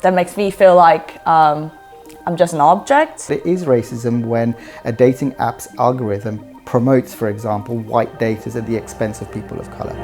that makes me feel like I'm just an object. It is racism when a dating app's algorithm promotes, for example, white daters at the expense of people of colour.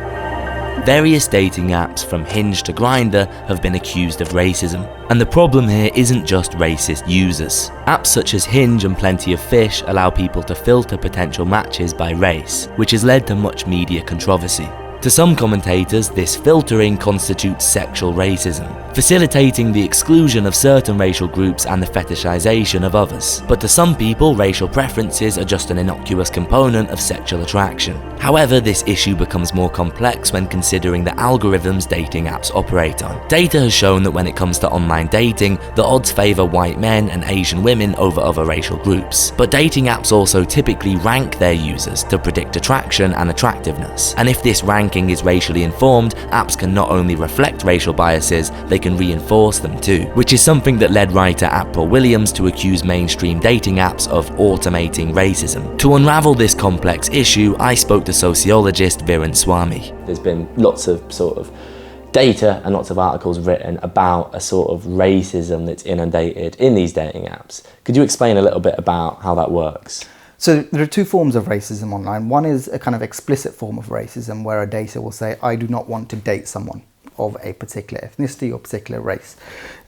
Various dating apps from Hinge to Grindr have been accused of racism. And the problem here isn't just racist users. Apps such as Hinge and Plenty of Fish allow people to filter potential matches by race, which has led to much media controversy. To some commentators, this filtering constitutes sexual racism, facilitating the exclusion of certain racial groups and the fetishisation of others. But to some people, racial preferences are just an innocuous component of sexual attraction. However, this issue becomes more complex when considering the algorithms dating apps operate on. Data has shown that when it comes to online dating, the odds favour white men and Asian women over other racial groups. But dating apps also typically rank their users to predict attraction and attractiveness. And if this ranking is racially informed, apps can not only reflect racial biases, they can reinforce them too, which is something that led writer April Williams to accuse mainstream dating apps of automating racism. To unravel this complex issue, I spoke to sociologist Viren Swami. There's been lots of sort of data and lots of articles written about a sort of racism that's inundated in these dating apps. Could you explain a little bit about how that works? So there are two forms of racism online. One is a kind of explicit form of racism where a dater will say, I do not want to date someone of a particular ethnicity or particular race.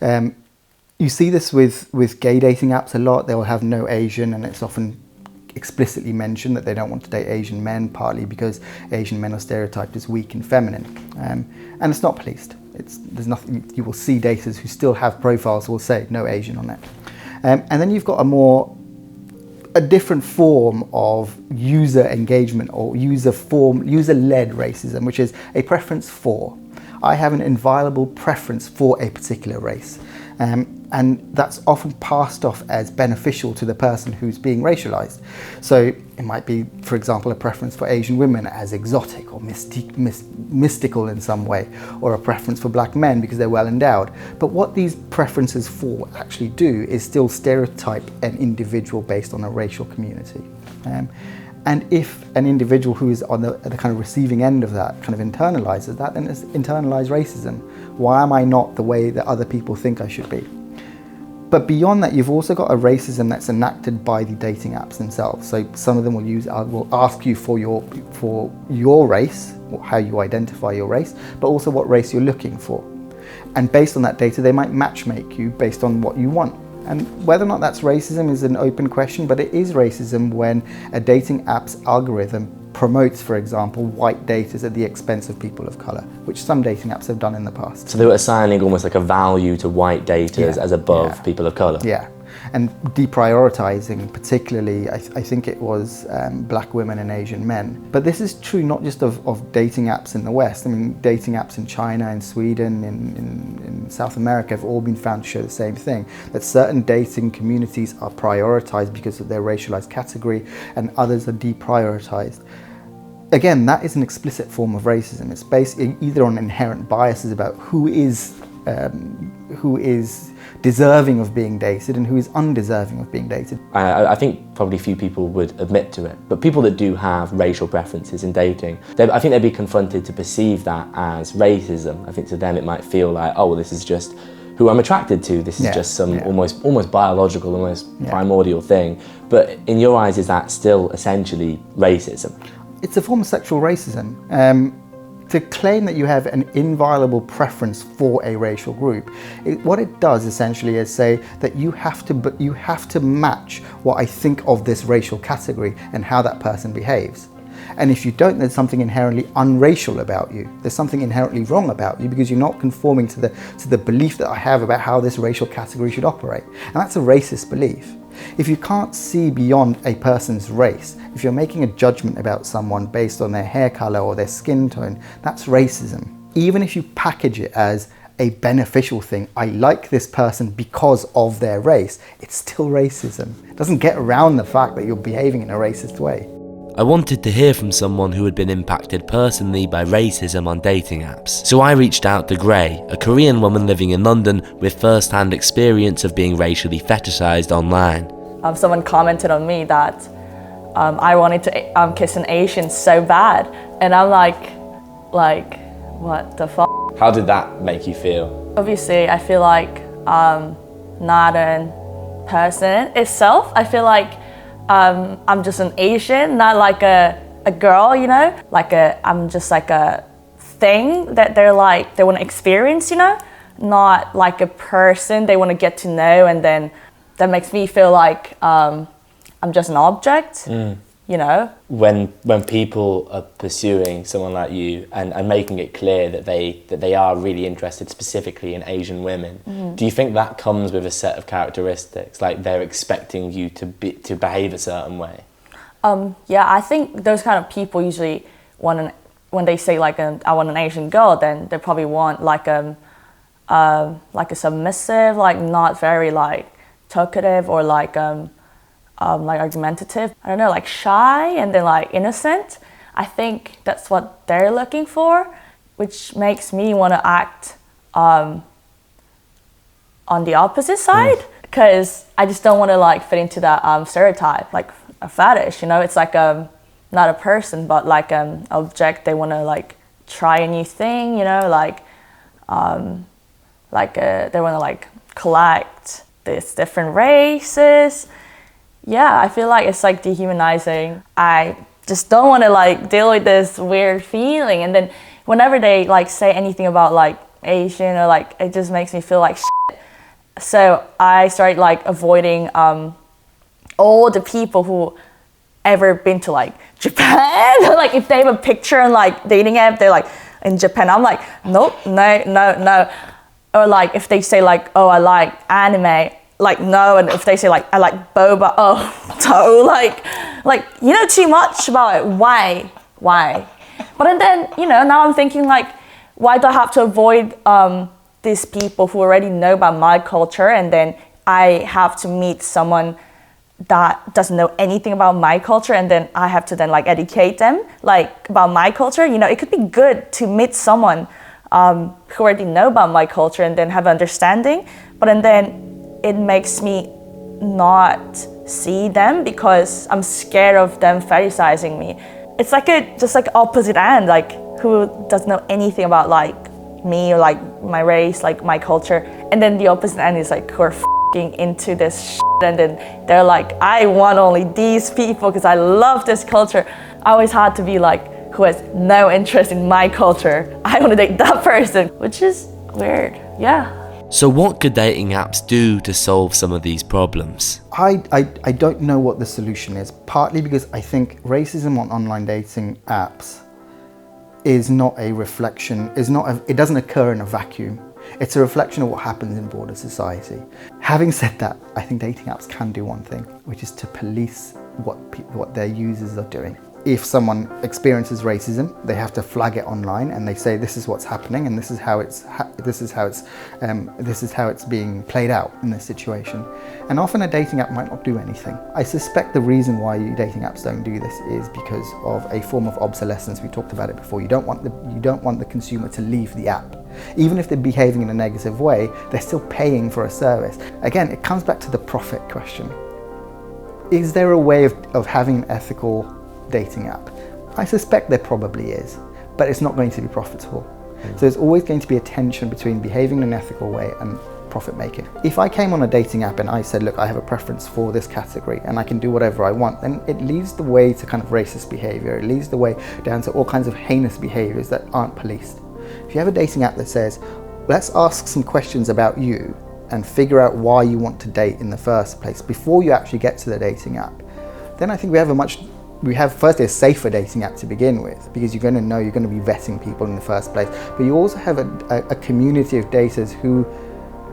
You see this with gay dating apps a lot. They will have no Asian, and it's often explicitly mentioned that they don't want to date Asian men, partly because Asian men are stereotyped as weak and feminine. And it's not policed. There's nothing. You will see daters who still have profiles who will say no Asian on it. And then you've got a different form of user engagement or user-led racism, which is a preference for. I have an inviolable preference for a particular race. And that's often passed off as beneficial to the person who's being racialized. So it might be, for example, a preference for Asian women as exotic or mystical in some way, or a preference for black men because they're well endowed. But what these preferences for actually do is still stereotype an individual based on a racial community. And if an individual who is on the kind of receiving end of that kind of internalizes that, then it's internalized racism. Why am I not the way that other people think I should be? But beyond that, you've also got a racism that's enacted by the dating apps themselves. So some of them will ask you for your race, or how you identify your race, but also what race you're looking for. And based on that data, they might matchmake you based on what you want. And whether or not that's racism is an open question, but it is racism when a dating app's algorithm promotes, for example, white daters at the expense of people of colour, which some dating apps have done in the past. So they were assigning almost like a value to white daters as above people of colour? Yeah, and deprioritising particularly, I think it was black women and Asian men. But this is true not just of dating apps in the West. I mean, dating apps in China, in Sweden, in South America have all been found to show the same thing, that certain dating communities are prioritised because of their racialised category and others are deprioritised. Again, that is an explicit form of racism. It's based either on inherent biases about who is deserving of being dated and who is undeserving of being dated. I think probably few people would admit to it, but people that do have racial preferences in dating, I think they'd be confronted to perceive that as racism. I think to them it might feel like, oh, well, this is just who I'm attracted to. This is just some almost biological, almost primordial thing. But in your eyes, is that still essentially racism? It's a form of sexual racism. To claim that you have an inviolable preference for a racial group, what it does essentially is say that you have to match what I think of this racial category and how that person behaves. And if you don't, there's something inherently unracial about you. There's something inherently wrong about you because you're not conforming to the belief that I have about how this racial category should operate. And that's a racist belief. If you can't see beyond a person's race, if you're making a judgment about someone based on their hair color or their skin tone, that's racism. Even if you package it as a beneficial thing, I like this person because of their race, it's still racism. It doesn't get around the fact that you're behaving in a racist way. I wanted to hear from someone who had been impacted personally by racism on dating apps. So I reached out to Gray, a Korean woman living in London with first-hand experience of being racially fetishised online. Someone commented on me that I wanted to kiss an Asian so bad, and I'm like, what the fuck? How did that make you feel? Obviously, I feel like not a person itself. I feel like I'm just an Asian, not like a girl, you know? I'm just like a thing that they want to experience, you know? Not like a person they want to get to know, and then that makes me feel like I'm just an object, you know? When people are pursuing someone like you and making it clear that they are really interested specifically in Asian women, do you think that comes with a set of characteristics, like they're expecting you to behave a certain way? Yeah, I think those kind of people usually when they say like I want an Asian girl, then they probably want like a submissive, like not very like talkative or like argumentative. I don't know, like shy and then like innocent. I think that's what they're looking for, which makes me want to act on the opposite side, because I just don't want to like fit into that stereotype, like a fetish, you know? It's like not a person, but like an object. They want to like try a new thing, you know, they want to like collect these different races. Yeah, I feel like it's like dehumanizing. I just don't want to like deal with this weird feeling, and then whenever they like say anything about like Asian or like, it just makes me feel like shit. So I started like avoiding all the people who ever been to like Japan. Like if they have a picture on like dating app, they're like in Japan, I'm like nope, no. Or like if they say like, oh, I like anime, like no. And if they say like I like boba, oh no, like you know too much about it. Why? But then you know, now I'm thinking like, why do I have to avoid these people who already know about my culture, and then I have to meet someone that doesn't know anything about my culture, and then I have to then like educate them like about my culture. You know, it could be good to meet someone who already know about my culture and then have understanding, but then it makes me not see them because I'm scared of them fetishizing me. It's like just like opposite end, like who doesn't know anything about like me or like my race, like my culture, and then the opposite end is like who are f***ing into this shit, and then they're like, I want only these people because I love this culture. I always had to be like, who has no interest in my culture, I want to date that person, which is weird. Yeah. So what could dating apps do to solve some of these problems? I don't know what the solution is, partly because I think racism on online dating apps is not a reflection, it doesn't occur in a vacuum. It's a reflection of what happens in broader society. Having said that, I think dating apps can do one thing, which is to police what their users are doing. If someone experiences racism, they have to flag it online, and they say this is what's happening, and this is how it's being played out in this situation. And often a dating app might not do anything. I suspect the reason why dating apps don't do this is because of a form of obsolescence. We talked about it before. You don't want the consumer to leave the app. Even if they're behaving in a negative way, they're still paying for a service. Again, it comes back to the profit question. Is there a way of having an ethical dating app? I suspect there probably is, but it's not going to be profitable. So there's always going to be a tension between behaving in an ethical way and profit making. If I came on a dating app and I said, look, I have a preference for this category and I can do whatever I want, then it leads the way to kind of racist behavior. It leads the way down to all kinds of heinous behaviors that aren't policed. If you have a dating app that says, let's ask some questions about you and figure out why you want to date in the first place before you actually get to the dating app, then I think we have firstly a safer dating app to begin with, because you're going to know you're going to be vetting people in the first place, but you also have a community of daters who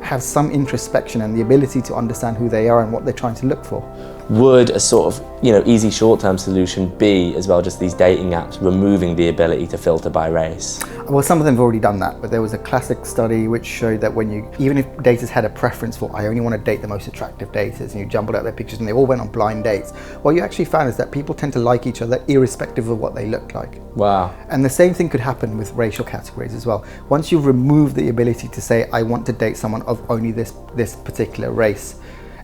have some introspection and the ability to understand who they are and what they're trying to look for. Would a sort of, easy short-term solution be as well just these dating apps removing the ability to filter by race? Well, some of them have already done that, but there was a classic study which showed that even if daters had a preference for, I only want to date the most attractive daters, and you jumbled out their pictures and they all went on blind dates, what you actually found is that people tend to like each other irrespective of what they look like. Wow. And the same thing could happen with racial categories as well. Once you've removed the ability to say, I want to date someone of only this particular race,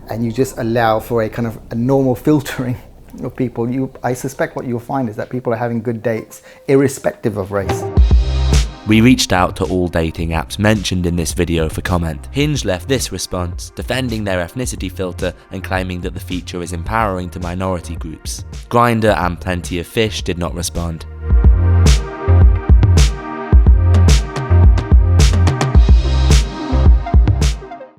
and you just allow for a kind of a normal filtering of people, I suspect what you'll find is that people are having good dates irrespective of race. We reached out to all dating apps mentioned in this video for comment. Hinge left this response, defending their ethnicity filter and claiming that the feature is empowering to minority groups. Grindr and Plenty of Fish did not respond.